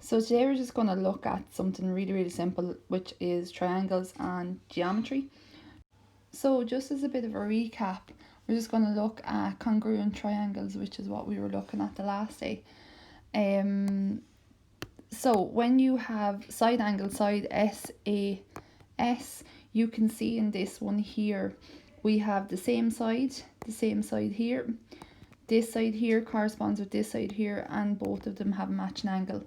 So today we're just going to look at something really simple, which is triangles and geometry. So just as a bit of a recap, we're just going to look at congruent triangles, which is what we were looking at the last day. So when you have side angle side SAS, you can see in this one here, we have the same side here. This side here corresponds with this side here, and both of them have a matching angle.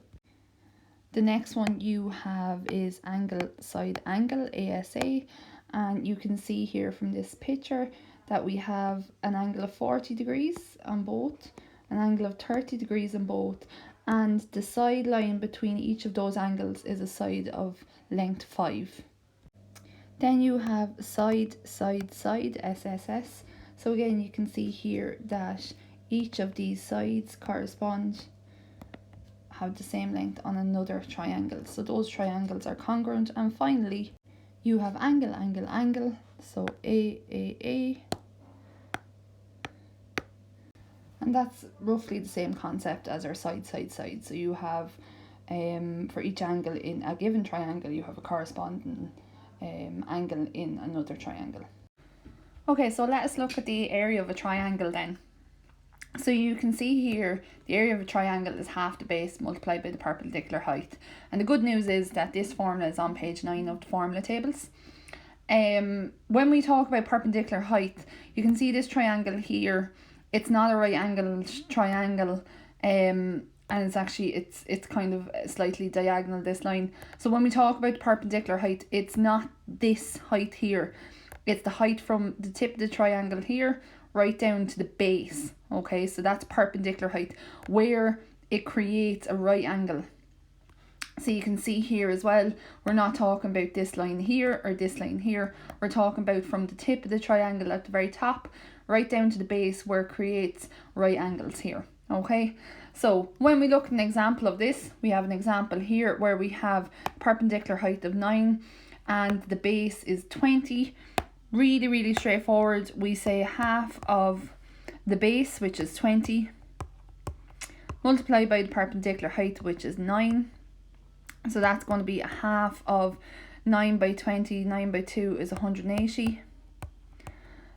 The next one you have is angle side angle ASA, and you can see here from this picture that we have an angle of 40 degrees on both, an angle of 30 degrees on both, and the side line between each of those angles is a side of length 5. Then you have side SSS. So again, you can see here that each of these sides have the same length on another triangle, so those triangles are congruent. And finally you have angle, so A, and that's roughly the same concept as our side. So you have for each angle in a given triangle, you have a corresponding angle in another triangle. Okay, so let us look at the area of a triangle then. So you can see here the area of a triangle is half the base multiplied by the perpendicular height. And the good news is that this formula is on page 9 of the formula tables. When we talk about perpendicular height, you can see this triangle here. It's not a right angled triangle, and it's actually it's kind of slightly diagonal, this line. So when we talk about perpendicular height, it's not this height here. It's the height from the tip of the triangle here right down to the base. Okay, so that's perpendicular height, where it creates a right angle. So you can see here as well, we're not talking about this line here or this line here. We're talking about from the tip of the triangle at the very top right down to the base, where it creates right angles here. Okay, so when we look at an example of this, we have an example here where we have perpendicular height of 9 and the base is 20. Really straightforward. We say half of the base, which is 20, multiplied by the perpendicular height, which is 9. So that's going to be a half of 9 by 20. 9 by 2 is 180.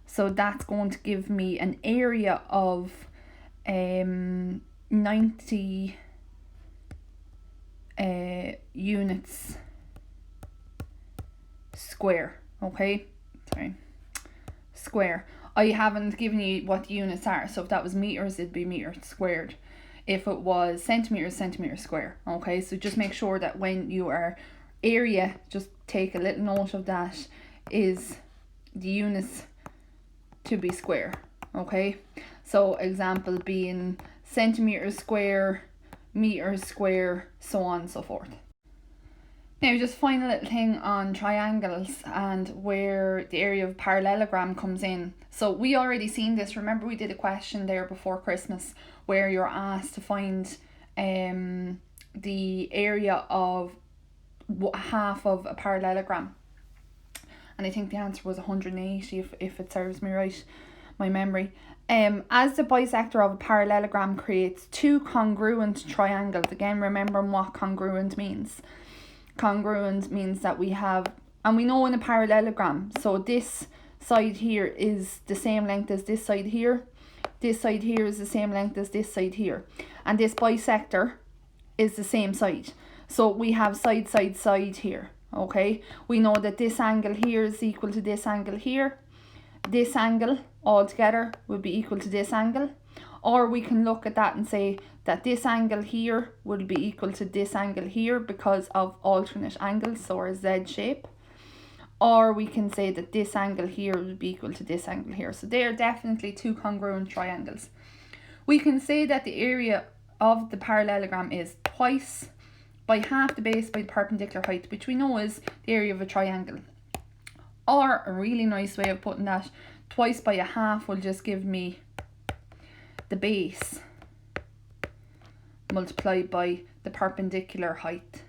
So that's going to give me an area of 90 units square. Okay, sorry, square. I haven't given you what the units are, so if that was meters, it'd be meters squared. If it was centimeters, centimeter square. Okay, so just make sure that when you are area, just take a little note of that, is the units to be square. Okay, so example being centimeters square, meters square, so on and so forth. Now, just final little thing on triangles and where the area of parallelogram comes in. So we already seen this. Remember, we did a question there before Christmas where you're asked to find the area of half of a parallelogram, and I think the answer was 180 if it serves me right, my memory. As the bisector of a parallelogram creates two congruent triangles. Again, remembering what congruent means. Congruent means that we have, and we know in a parallelogram, so this side here is the same length as this side here. This side here is the same length as this side here. And this bisector is the same side. So we have side here. Okay, we know that this angle here is equal to this angle here. This angle altogether would be equal to this angle. Or we can look at that and say that this angle here will be equal to this angle here because of alternate angles, so our Z shape. Or we can say that this angle here will be equal to this angle here. So they are definitely two congruent triangles. We can say that the area of the parallelogram is twice by half the base by the perpendicular height, which we know is the area of a triangle. Or a really nice way of putting that, twice by a half will just give me the base multiplied by the perpendicular height.